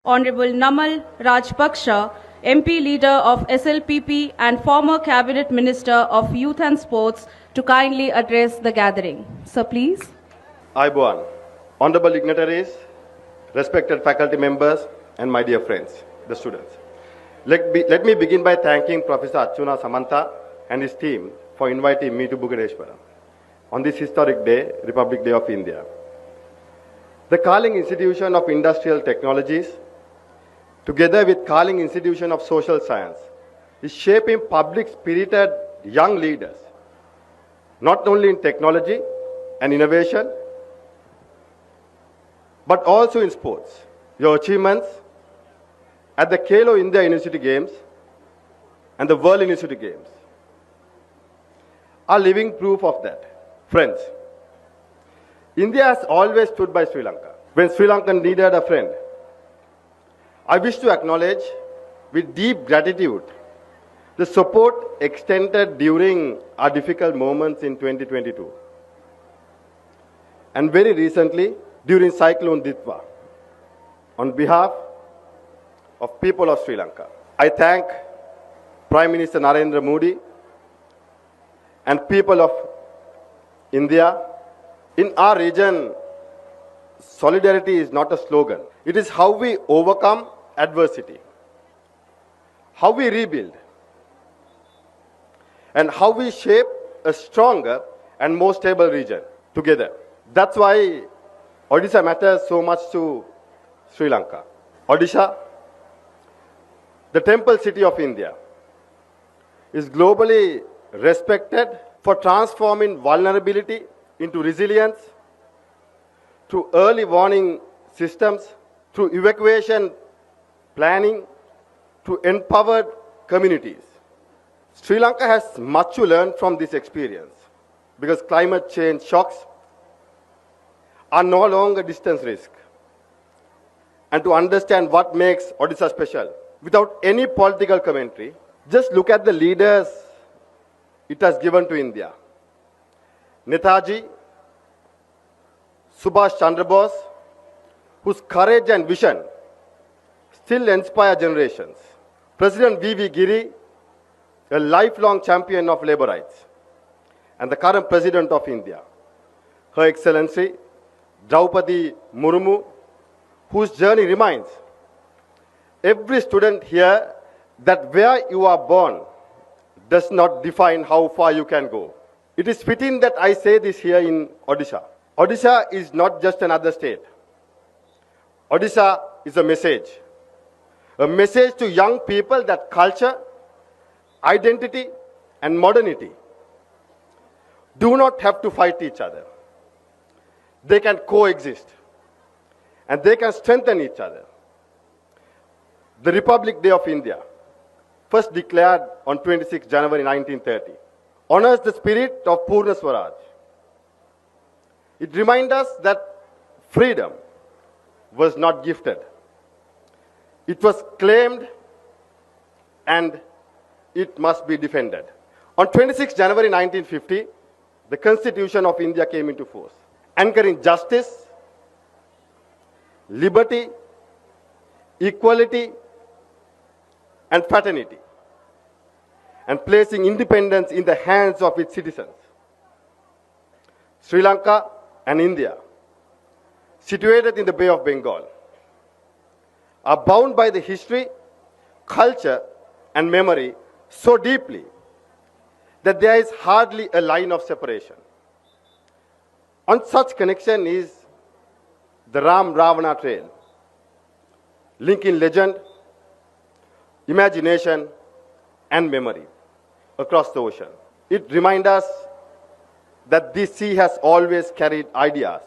Honorable Namal Rajpaksha, MP leader of SLPP and former Cabinet Minister of Youth and Sports, to kindly address the gathering. Sir, please. Aibuan, honorable dignitaries, respected faculty members, and my dear friends, the students. Let me begin by thanking Professor Achuna Samantha and his team for inviting me to Bhubaneswar on this historic day, Republic Day of India. The Carling Institution of Industrial Technologies, together with Carling Institution of Social Science, is shaping public-spirited young leaders, not only in technology and innovation, but also in sports. Your achievements at the Khelo India University Games and the World University Games are living proof of that. Friends, India has always stood by Sri Lanka. When Sri Lanka needed a friend, I wish to acknowledge with deep gratitude the support extended during our difficult moments in 2022 and very recently during Cyclone Ditwa. On behalf of people of Sri Lanka, I thank Prime Minister Narendra Modi and people of India. In our region, solidarity is not a slogan. It is how we overcome adversity, how we rebuild, and how we shape a stronger and more stable region together. That's why Odisha matters so much to Sri Lanka. Odisha, the temple city of India, is globally respected for transforming vulnerability into resilience, through early warning systems, through evacuation planning, through empowered communities. Sri Lanka has much to learn from this experience because climate change shocks are no longer distance risk. And to understand what makes Odisha special, without any political commentary, just look at the leaders it has given to India. Netaji, Subhash Chandra Bose, whose courage and vision still inspire generations. President V.V. Giri, a lifelong champion of labor rights, and the current President of India, Her Excellency Draupadi Murmu, whose journey reminds every student here that where you are born does not define how far you can go. It is fitting that I say this here in Odisha. Odisha is not just another state. Odisha is a message to young people that culture, identity, and modernity do not have to fight each other. They can coexist, and they can strengthen each other. The Republic Day of India, first declared on 26 January 1930, honors the spirit of Purna Swaraj. It reminds us that freedom was not gifted. It was claimed and it must be defended. On 26 January 1950, the Constitution of India came into force, anchoring justice, liberty, equality, and fraternity, and placing independence in the hands of its citizens. Sri Lanka and India, situated in the Bay of Bengal, are bound by the history, culture, and memory so deeply that there is hardly a line of separation. On such connection is the Ram Ravana Trail, linking legend, imagination, and memory across the ocean. It reminds us that this sea has always carried ideas,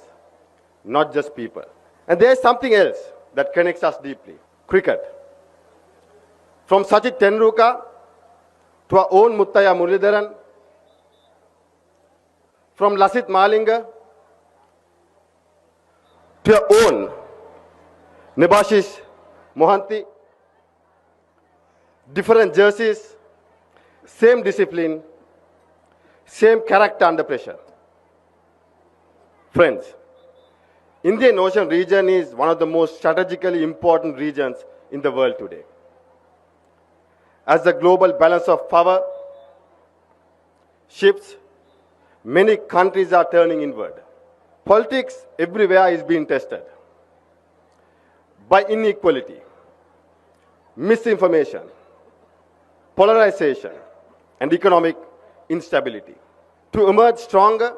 not just people. And there is something else that connects us deeply: cricket. From Sachin Tendulkar to our own Muttaya Muralidharan, from Lasit Malinga to our own Nebashish Mohanty, different jerseys, same discipline, same character under pressure. Friends, Indian Ocean region is one of the most strategically important regions in the world today. As the global balance of power shifts, many countries are turning inward. Politics everywhere is being tested by inequality, misinformation, polarization, and economic instability. To emerge stronger,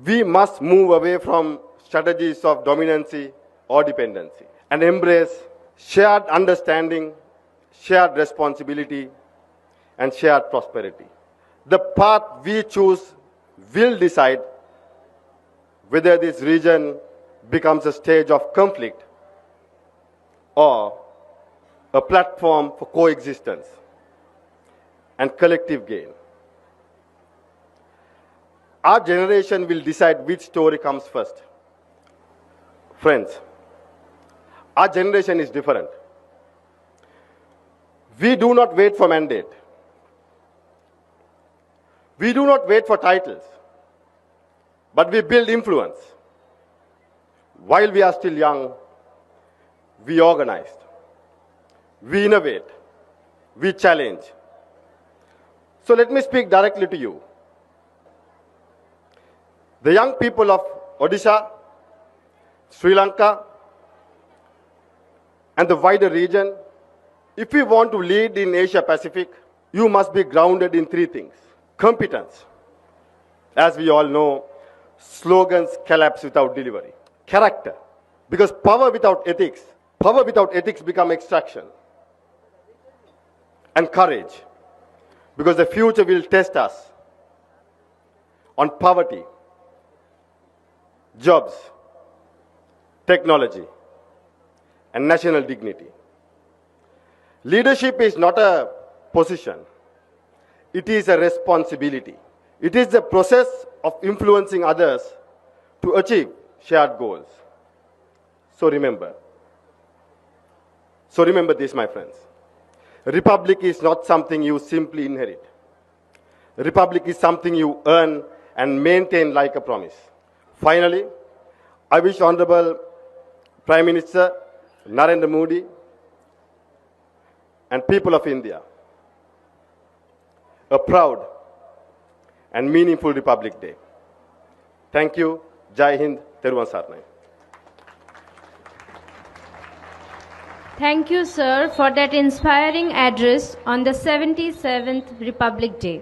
we must move away from strategies of dominancy or dependency and embrace shared understanding, shared responsibility, and shared prosperity. The path we choose will decide whether this region becomes a stage of conflict or a platform for coexistence and collective gain. Our generation will decide which story comes first. Friends, our generation is different. We do not wait for mandate. We do not wait for titles, but we build influence. While we are still young, we organize, we innovate, we challenge. So let me speak directly to you. The young people of Odisha, Sri Lanka, and the wider region, if we want to lead in Asia Pacific, you must be grounded in three things. Competence. As we all know, slogans collapse without delivery. Character. Because power without ethics become extraction. And courage. Because the future will test us on poverty, jobs, technology, and national dignity. Leadership is not a position. It is a responsibility. It is the process of influencing others to achieve shared goals. So remember this, my friends. Republic is not something you simply inherit. Republic is something you earn and maintain like a promise. Finally, I wish Honorable Prime Minister Narendra Modi and people of India a proud and meaningful Republic Day. Thank you. Jai Hind. Teruvan Sarnai. Thank you, sir, for that inspiring address on the 77th Republic Day.